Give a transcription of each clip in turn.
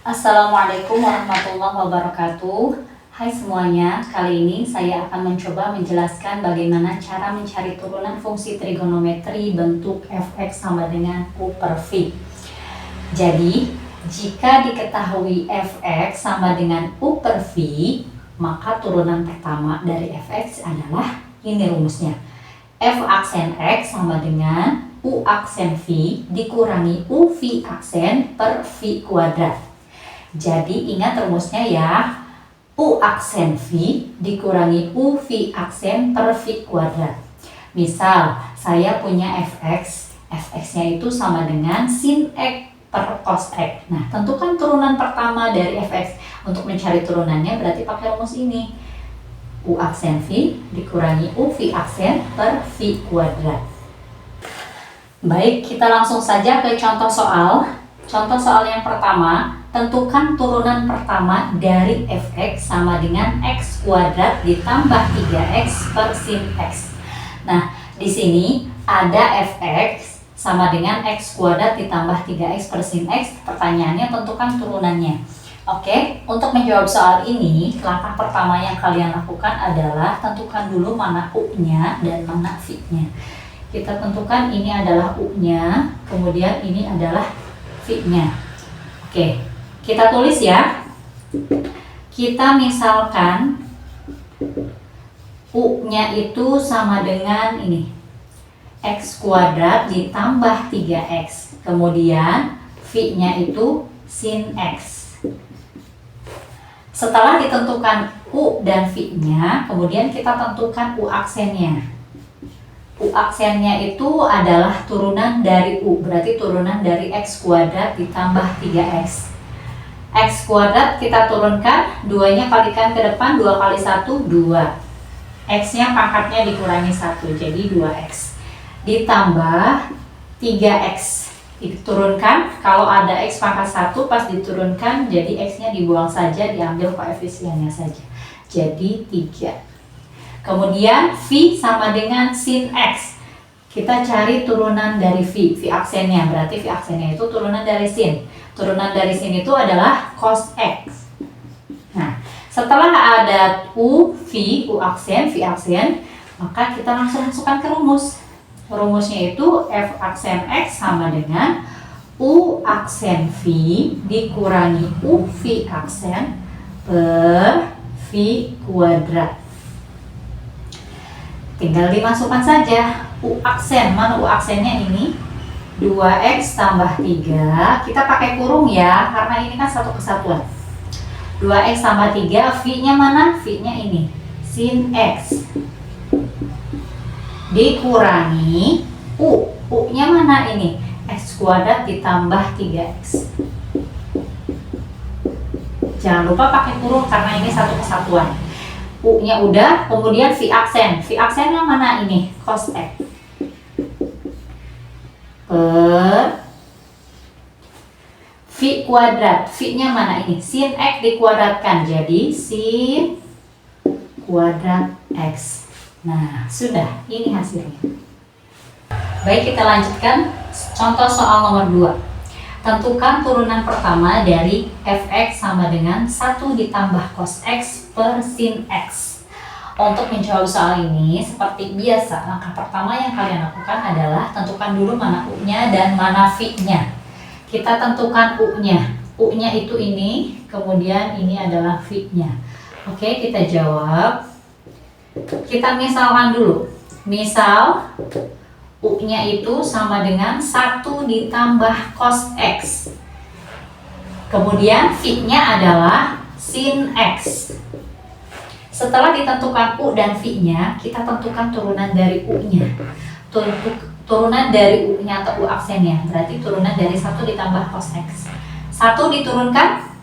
Assalamualaikum warahmatullahi wabarakatuh. Hai semuanya, kali ini saya akan mencoba menjelaskan bagaimana cara mencari turunan fungsi trigonometri bentuk fx sama dengan u per v. Jadi, jika diketahui fx sama dengan u per v, maka turunan pertama dari fx adalah ini rumusnya. F aksen x sama dengan u aksen v dikurangi u v aksen per v kuadrat. Jadi ingat rumusnya ya, u aksen v dikurangi u v aksen per v kuadrat. Misal, saya punya fx, fx-nya itu sama dengan sin x per cos x. Nah, tentukan turunan pertama dari fx. Untuk mencari turunannya berarti pakai rumus ini. U aksen v dikurangi u v aksen per v kuadrat. Baik, kita langsung saja ke contoh soal. Contoh soal yang pertama, tentukan turunan pertama dari fx sama dengan x kuadrat ditambah 3x per sin x. Nah, di sini ada fx sama dengan x kuadrat ditambah 3x per sin x. Pertanyaannya tentukan turunannya. Oke, untuk menjawab soal ini, langkah pertama yang kalian lakukan adalah tentukan dulu mana u-nya dan mana v-nya. Kita tentukan ini adalah u-nya, kemudian ini adalah v-nya. Oke, kita tulis ya. Kita misalkan u-nya itu sama dengan ini, x kuadrat ditambah 3x. Kemudian v-nya itu sin x. Setelah ditentukan u dan v-nya, kemudian kita tentukan u aksennya. U aksennya itu adalah turunan dari u, berarti turunan dari x kuadrat ditambah 3x. X kuadrat kita turunkan, 2-nya kalikan ke depan, 2 kali 1, 2. X-nya pangkatnya dikurangi 1, jadi 2x. Ditambah 3x. Diturunkan, kalau ada x pangkat 1 pas diturunkan, jadi x-nya dibuang saja, diambil koefisiennya saja. Jadi 3. Kemudian v sama dengan sin x. Kita cari turunan dari v aksennya, berarti v aksennya itu turunan dari sin. Turunan dari sin itu adalah cos x. Nah, setelah ada u aksen, v aksen, maka kita langsung masukkan ke rumus. Rumusnya itu f aksen x sama dengan u aksen v dikurangi u v aksen per v kuadrat. Tinggal dimasukkan saja u aksen. Mana u aksennya ini? 2x tambah 3. Kita pakai kurung ya, karena ini kan satu kesatuan. 2x tambah 3, v-nya mana? V-nya ini, sin x dikurangi u-nya mana ini? X kuadrat ditambah 3x. Jangan lupa pakai kurung karena ini satu kesatuan. U-nya udah, kemudian v aksen. V aksennya mana ini? Cos x per v kuadrat. V-nya mana ini? Sin x dikuadratkan, jadi sin kuadrat x. Nah, sudah, ini hasilnya. Baik, kita lanjutkan contoh soal nomor 2. Tentukan turunan pertama dari fx sama dengan 1 ditambah cos x per sin x. Untuk menjawab soal ini, seperti biasa, langkah pertama yang kalian lakukan adalah tentukan dulu mana u-nya dan mana v-nya. Kita tentukan u-nya. U-nya itu ini, kemudian ini adalah v-nya. Oke, kita jawab. Kita misalkan dulu. Misal u-nya itu sama dengan 1 ditambah cos x. Kemudian v-nya adalah sin x. Setelah ditentukan u dan v-nya, kita tentukan turunan dari u-nya. Turunan dari u-nya atau u aksennya, berarti turunan dari 1 ditambah cos x. 1 diturunkan,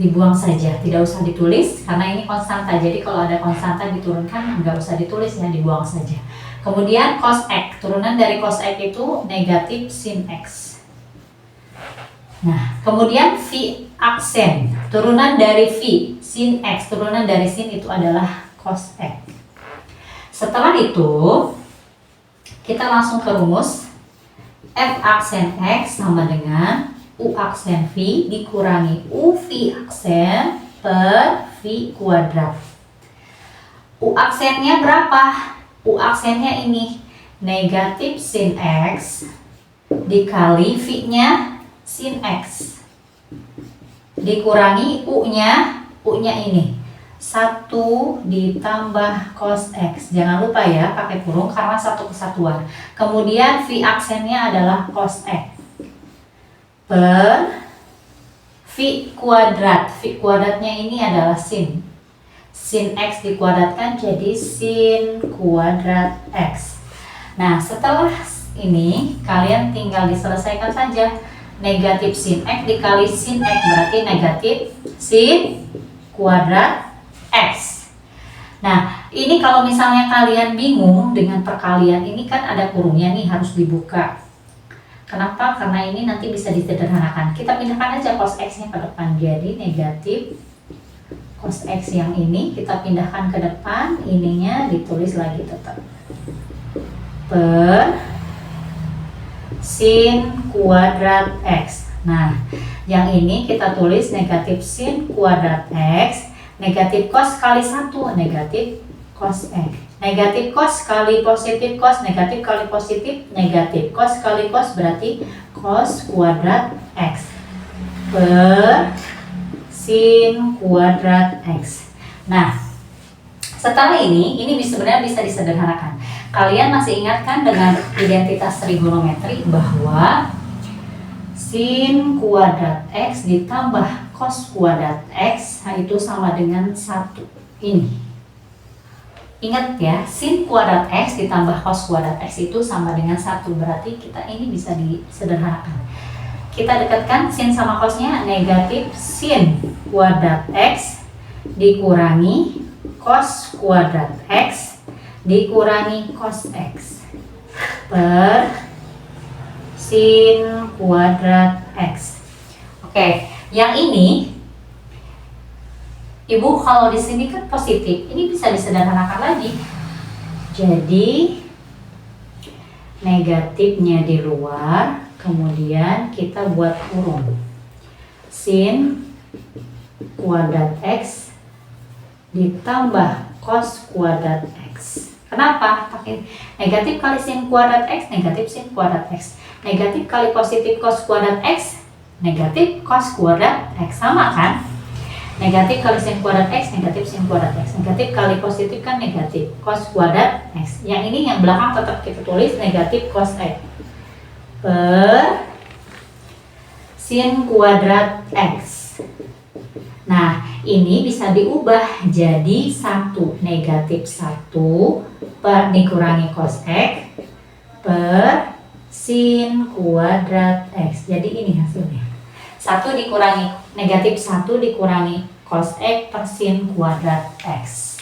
dibuang saja, tidak usah ditulis karena ini konstanta. Jadi kalau ada konstanta diturunkan, nggak usah ditulis ya, dibuang saja. Kemudian cos x, turunan dari cos x itu negatif sin x. Nah, kemudian v aksen, turunan dari v sin x, turunan dari sin itu adalah cos x. Setelah itu kita langsung ke rumus f aksen x sama dengan U aksen V dikurangi U V aksen per V kuadrat. U aksennya berapa? U aksennya ini negatif sin X dikali V-nya sin X dikurangi U-nya ini 1 ditambah cos X. Jangan lupa ya pakai kurung karena satu kesatuan. Kemudian V aksennya adalah cos X per V kuadrat. V kuadratnya ini adalah sin X dikuadratkan jadi sin kuadrat X. Nah setelah ini kalian tinggal diselesaikan saja. Negatif sin X dikali sin X berarti negatif sin kuadrat X. Nah ini kalau misalnya kalian bingung dengan perkalian ini kan ada kurungnya nih, harus dibuka. Kenapa? Karena ini nanti bisa disederhanakan. Kita pindahkan aja cos X nya ke depan. Jadi negatif cos X yang ini kita pindahkan ke depan. Ininya ditulis lagi tetap per sin kuadrat X. Nah yang ini kita tulis negatif sin kuadrat X. Negatif cos kali 1 negatif cos X. Negatif cos kali positif cos, negatif kali positif negatif. Cos kali cos berarti cos kuadrat X per sin kuadrat X. Nah setelah ini sebenarnya bisa disederhanakan. Kalian masih ingat kan dengan identitas trigonometri bahwa sin kuadrat X ditambah cos kuadrat X itu sama dengan 1 ini. Ingat ya, sin kuadrat X ditambah cos kuadrat X itu sama dengan 1. Berarti kita ini bisa disederhanakan. Kita dekatkan sin sama cosnya, negatif sin kuadrat X dikurangi cos kuadrat X dikurangi cos X per sin kuadrat X. Oke, yang ini Ibu kalau di sini kan positif, ini bisa disederhanakan lagi. Jadi negatifnya di luar, kemudian kita buat kurung. Sin kuadrat X ditambah cos kuadrat X. Kenapa? Pakai negatif kali sin kuadrat X, negatif sin kuadrat X. Negatif kali positif cos kuadrat X, negatif cos kuadrat X. Sama kan? Negatif kali sin kuadrat X, negatif sin kuadrat X. Negatif kali positif kan negatif cos kuadrat X. Yang ini yang belakang tetap kita tulis negatif cos X per sin kuadrat X. Nah ini bisa diubah jadi 1 negatif 1 per dikurangi cos X per sin kuadrat X. Jadi ini hasilnya 1 dikurangi negatif 1 dikurangi cos X per sin kuadrat X.